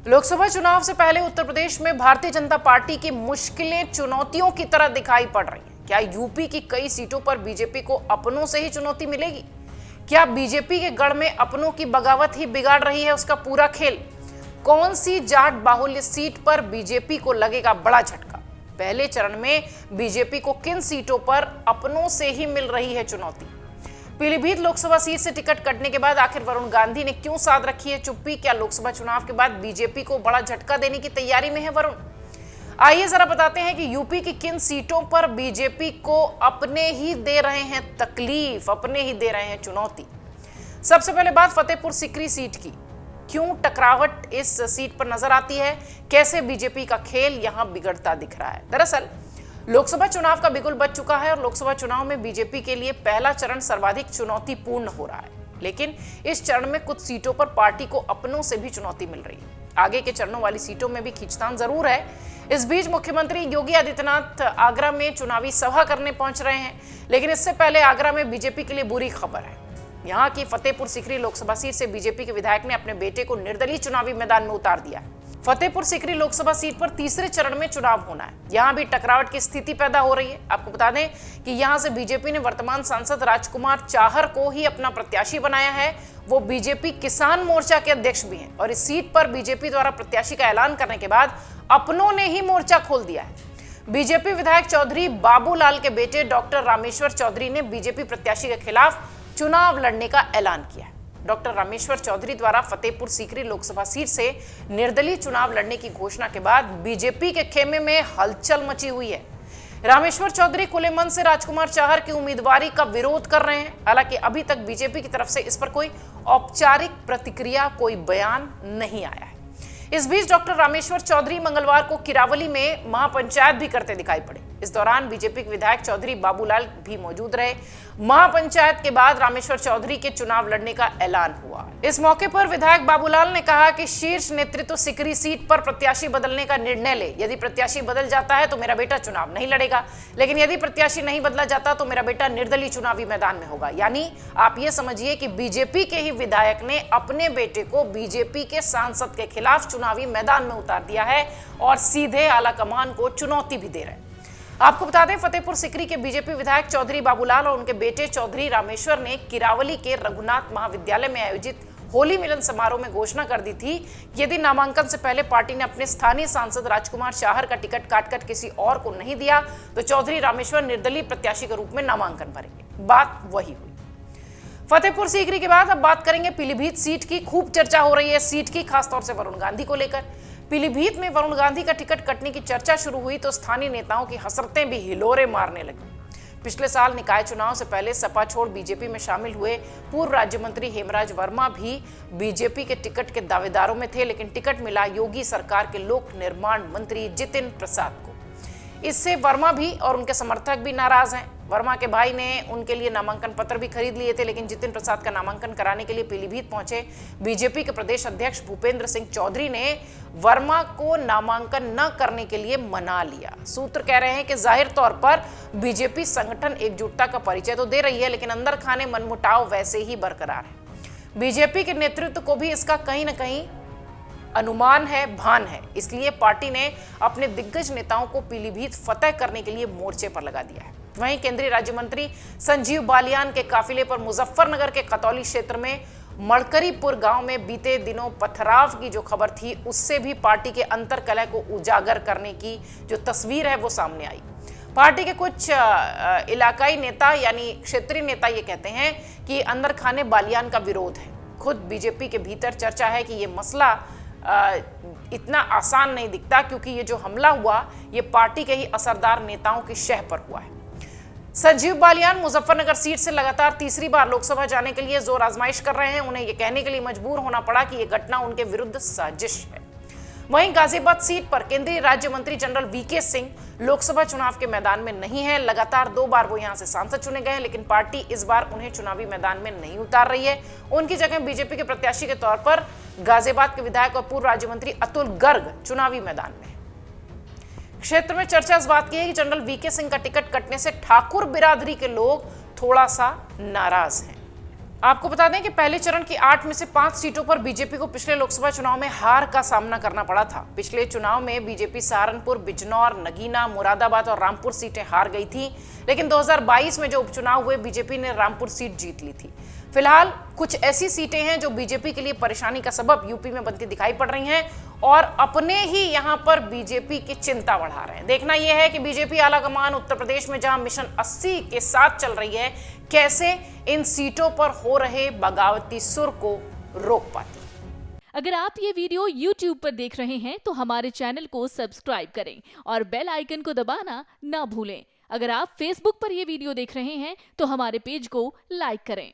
लोकसभा चुनाव से पहले उत्तर प्रदेश में भारतीय जनता पार्टी की मुश्किलें चुनौतियों की तरह दिखाई पड़ रही हैं। क्या यूपी की कई सीटों पर बीजेपी को अपनों से ही चुनौती मिलेगी? क्या बीजेपी के गढ़ में अपनों की बगावत ही बिगाड़ रही है उसका पूरा खेल? कौन सी जाट बाहुल्य सीट पर बीजेपी को लगेगा बड़ा झटका? पहले चरण में बीजेपी को किन सीटों पर अपनों से ही मिल रही है चुनौती? पीलीभीत लोकसभा सीट से टिकट कटने के बाद आखिर वरुण गांधी ने क्यों साध रखी है चुप्पी? क्या लोकसभा चुनाव के बाद बीजेपी को बड़ा झटका देने की तैयारी में है वरुण? आइए जरा बताते हैं कि यूपी की किन सीटों पर बीजेपी को अपने ही दे रहे हैं तकलीफ, अपने ही दे रहे हैं चुनौती। सबसे पहले बात फतेहपुर सीकरी सीट की। क्यों टकरावट इस सीट पर नजर आती है? कैसे बीजेपी का खेल यहां बिगड़ता दिख रहा है? दरअसल लोकसभा चुनाव का बिगुल बज चुका है और लोकसभा चुनाव में बीजेपी के लिए पहला चरण सर्वाधिक चुनौतीपूर्ण हो रहा है। लेकिन इस चरण में कुछ सीटों पर पार्टी को अपनों से भी चुनौती मिल रही है। आगे के चरणों वाली सीटों में भी खींचतान जरूर है। इस बीच मुख्यमंत्री योगी आदित्यनाथ आगरा में चुनावी सभा करने पहुंच रहे हैं, लेकिन इससे पहले आगरा में बीजेपी के लिए बुरी खबर है। यहाँ की फतेहपुर सीकरी लोकसभा सीट से बीजेपी के विधायक ने अपने बेटे को निर्दलीय चुनावी मैदान में उतार दिया है। फतेहपुर सीकरी लोकसभा सीट पर तीसरे चरण में चुनाव होना है। यहां भी टकरावट की स्थिति पैदा हो रही है। आपको बता दें कि यहां से बीजेपी ने वर्तमान सांसद राजकुमार चाहर को ही अपना प्रत्याशी बनाया है। वो बीजेपी किसान मोर्चा के अध्यक्ष भी हैं और इस सीट पर बीजेपी द्वारा प्रत्याशी का ऐलान करने के बाद अपनों ने ही मोर्चा खोल दिया है। बीजेपी विधायक चौधरी बाबूलाल के बेटे डॉक्टर रामेश्वर चौधरी ने बीजेपी प्रत्याशी के खिलाफ चुनाव लड़ने का ऐलान किया है। डॉक्टर रामेश्वर चौधरी द्वारा फतेहपुर सीकरी लोकसभा सीट से निर्दलीय चुनाव लड़ने की घोषणा के बाद बीजेपी के खेमे में हलचल मची हुई है। रामेश्वर चौधरी खुले मन से राजकुमार चाहर की उम्मीदवारी का विरोध कर रहे हैं। हालांकि अभी तक बीजेपी की तरफ से इस पर कोई औपचारिक प्रतिक्रिया, कोई बयान नहीं आया है। इस बीच डॉक्टर रामेश्वर चौधरी मंगलवार को किरावली में महापंचायत भी करते दिखाई पड़े। इस दौरान बीजेपी के विधायक चौधरी बाबूलाल भी मौजूद रहे। महापंचायत के बाद रामेश्वर चौधरी के चुनाव लड़ने का ऐलान हुआ। इस मौके पर विधायक बाबूलाल ने कहा कि शीर्ष नेतृत्व सीकरी सीट पर प्रत्याशी बदलने का निर्णय ले। यदि प्रत्याशी बदल जाता है तो मेरा बेटा चुनाव नहीं लड़ेगा, लेकिन यदि प्रत्याशी नहीं बदला जाता तो मेरा बेटा निर्दलीय चुनावी मैदान में होगा। यानी आप ये समझिए कि बीजेपी के ही विधायक ने अपने बेटे को बीजेपी के सांसद के खिलाफ चुनावी मैदान में उतार दिया है और सीधे आलाकमान को चुनौती भी दे रहे हैं। आपको बता दें, फतेहपुर सीकरी के बीजेपी विधायक चौधरी बाबूलाल और उनके बेटे चौधरी रामेश्वर ने किरावली के रघुनाथ महाविद्यालय में आयोजित होली मिलन समारोह में घोषणा कर दी थी कि यदि नामांकन से पहले पार्टी ने अपने स्थानीय सांसद राजकुमार चाहर का टिकट काटकर किसी और को नहीं दिया तो चौधरी रामेश्वर निर्दलीय प्रत्याशी के रूप में नामांकन भरेंगे। बात वही हुई। फतेहपुर सीकरी के बाद अब बात करेंगे पीलीभीत सीट की। खूब चर्चा हो रही है सीट की, खासतौर से वरुण गांधी को लेकर। पीलीभीत में वरुण गांधी का टिकट कटने की चर्चा शुरू हुई तो स्थानीय नेताओं की हसरतें भी हिलोरे मारने लगी। पिछले साल निकाय चुनाव से पहले सपा छोड़ बीजेपी में शामिल हुए पूर्व राज्य मंत्री हेमराज वर्मा भी बीजेपी के टिकट के दावेदारों में थे, लेकिन टिकट मिला योगी सरकार के लोक निर्माण मंत्री जितिन प्रसाद को। इससे वर्मा भी और उनके समर्थक भी नाराज हैं। वर्मा के भाई ने उनके लिए नामांकन पत्र भी खरीद लिए थे, लेकिन जितिन प्रसाद का नामांकन कराने के लिए पीलीभीत पहुंचे बीजेपी के प्रदेश अध्यक्ष भूपेंद्र सिंह चौधरी ने वर्मा को नामांकन न करने के लिए मना लिया। सूत्र कह रहे हैं कि जाहिर तौर पर बीजेपी संगठन एकजुटता का परिचय तो दे रही है, लेकिन अंदर खाने मनमुटाव वैसे ही बरकरार है। बीजेपी के नेतृत्व को भी इसका कहीं न कहीं अनुमान है, भान है। इसलिए पार्टी ने अपने दिग्गज नेताओं को पीलीभीत फतह करने के लिए मोर्चे पर लगा दिया है। वहीं केंद्रीय राज्य मंत्री संजीव बालियान के काफिले पर मुजफ्फरनगर के खतौली क्षेत्र में मड़करीपुर गांव में बीते दिनों पथराव की जो खबर थी, उससे भी पार्टी के अंतर्कलह को उजागर करने की जो तस्वीर है वो सामने आई। पार्टी के कुछ इलाकाई नेता यानी क्षेत्रीय नेता ये कहते हैं कि अंदर खाने बालियान का विरोध है। खुद बीजेपी के भीतर चर्चा है कि ये मसला इतना आसान नहीं दिखता, क्योंकि ये जो हमला हुआ ये पार्टी के ही असरदार नेताओं की शह पर हुआ है। संजीव बालियान मुजफ्फरनगर सीट से लगातार तीसरी बार लोकसभा जाने के लिए जोर आजमाइश कर रहे हैं। उन्हें यह कहने के लिए मजबूर होना पड़ा कि यह घटना उनके विरुद्ध साजिश है। वहीं गाजियाबाद सीट पर केंद्रीय राज्य मंत्री जनरल वीके सिंह लोकसभा चुनाव के मैदान में नहीं है। लगातार 2 बार वो यहां से सांसद चुने गए, लेकिन पार्टी इस बार उन्हें चुनावी मैदान में नहीं उतार रही है। उनकी जगह बीजेपी के प्रत्याशी के तौर पर गाजियाबाद के विधायक और पूर्व राज्य मंत्री अतुल गर्ग चुनावी मैदान में। क्षेत्र में चर्चा इस बात की है कि जनरल वीके सिंह का टिकट कटने से ठाकुर बिरादरी के लोग थोड़ा सा नाराज हैं। आपको बता दें कि पहले चरण की 8 में से 5 सीटों पर बीजेपी को पिछले लोकसभा चुनाव में हार का सामना करना पड़ा था। पिछले चुनाव में बीजेपी सहारनपुर, बिजनौर, नगीना, मुरादाबाद और रामपुर सीटें हार गई थी, लेकिन 2022 में जो उपचुनाव हुए बीजेपी ने रामपुर सीट जीत ली थी। फिलहाल कुछ ऐसी सीटें हैं जो बीजेपी के लिए परेशानी का सबब यूपी में बनती दिखाई पड़ रही हैं और अपने ही यहां पर बीजेपी की चिंता बढ़ा रहे हैं। देखना यह है कि बीजेपी आलाकमान उत्तर प्रदेश में जहां मिशन 80 के साथ चल रही है, कैसे इन सीटों पर हो रहे बगावती सुर को रोक पाती। अगर आप ये वीडियो YouTube पर देख रहे हैं तो हमारे चैनल को सब्सक्राइब करें और बेल आइकन को दबाना ना भूलें। अगर आप Facebook पर ये वीडियो देख रहे हैं तो हमारे पेज को लाइक करें।